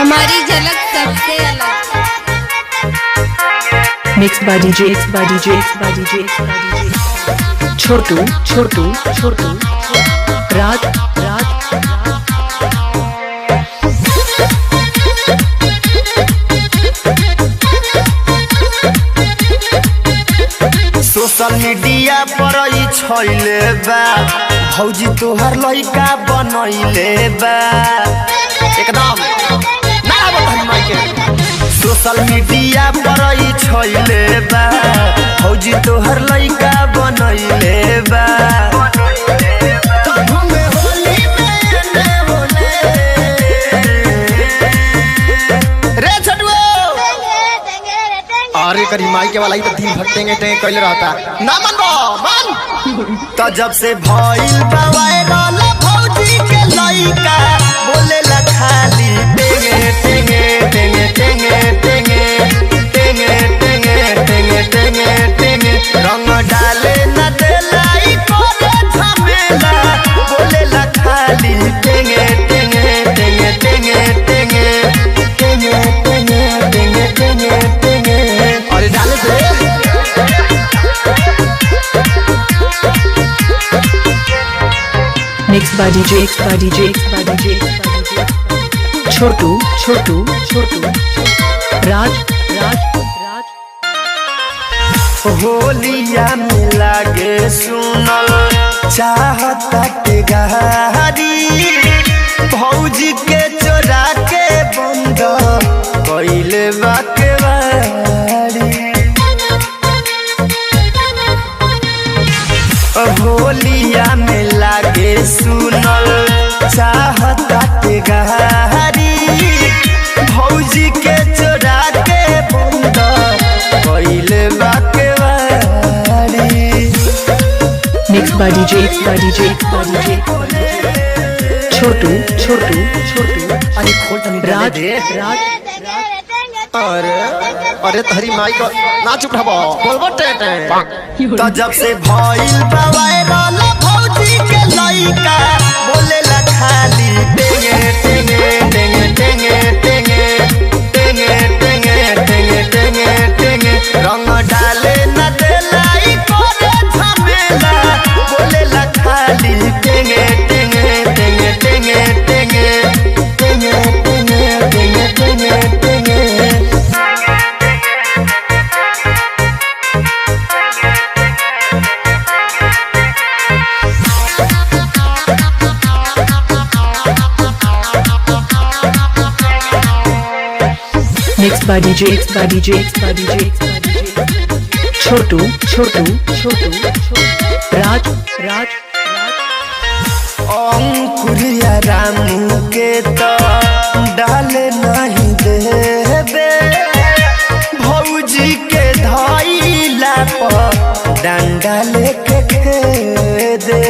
हमारी झलक सबसे अलग। Mix by DJ Chhotu Chhotu छोटू रात सोशल मीडिया पर छइले बा भौजी तोहर लइका बनइले बा एकदम ना बताई माई के। सोशल मीडिया पर छइले बा भौजी तोहर लइका बनइले बा। अरे करी माई के वाला ही तो दिन भर टेंगे कैले रहता ना मन तो जब से भइल बा वायरल भौजी के लइका बोले ला खाली टेंगे टेंगे टेंगे टेंगे टेंगे टेंगे टेंगे टेंगे टेंगे टेंगे रंग डाले न देलाई करे झमेला बोले ला खाली टेंगे टेंगे टेंगे टेंगे टेंगे टेंगे टेंगे टेंगे टेंगे टेंगे अरे डाले दे। Mix by DJ Chhotu Chhotu Chhotu राज होलिया में लागे सुनल चाहता के गहारी भौजी के चोरा के बंद कइले बाके बारी। होलिया में लागे सुनल चाहता के गहारी भौजी के चोरा के बंद कइले बाके बारी। Mix by DJ Chhotu Chhotu छोटू अरे खोल तनी राज अरे तहरी माई को ना चुप रहबो बोलबो टे तो जब से भइल बा वायरल भौजी के लइका बोले ला खाली टेंगे टेंगे टेंगे टेंगे टेंगे टेंगे टेंगे टेंगे टेंगे टेंगे रंग डाले न देलाई करे झमेला बोले ला खाली टेंगे टेंगे टेंगे टेंगे टेंगे टेंगे टेंगे टेंगे टेंगे टेंगे। Mix by DJ Chhotu Chhotu Chhotu राज अंकुरिया रामू के तो डाले नहीं देबे भौजी के धइला पर डंडा लेके खेदे।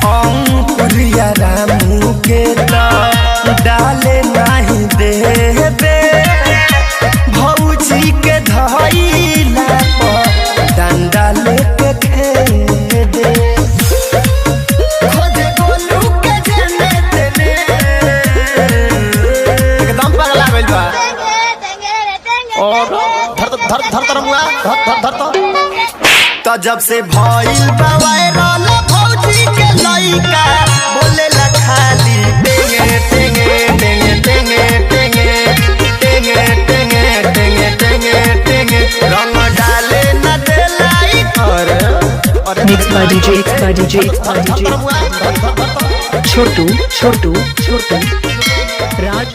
अंकुरिया रामू के तो डाले नहीं देबे भौजी के धइला पर डंडा लेके खेदे। खोजे गोलू के जने तेने एकदम पगला गइल बा और धर मुआ तो जब से भइल बा वायरल भौजी के लइका बोले ला खाली टेंगे टेंगे टेंगे टेंगे टेंगे टेंगे टेंगे टेंगे टेंगे टेंगे रंग डाले न देलाई अरे mix by DJ Chhotu Chhotu Chhotu Raj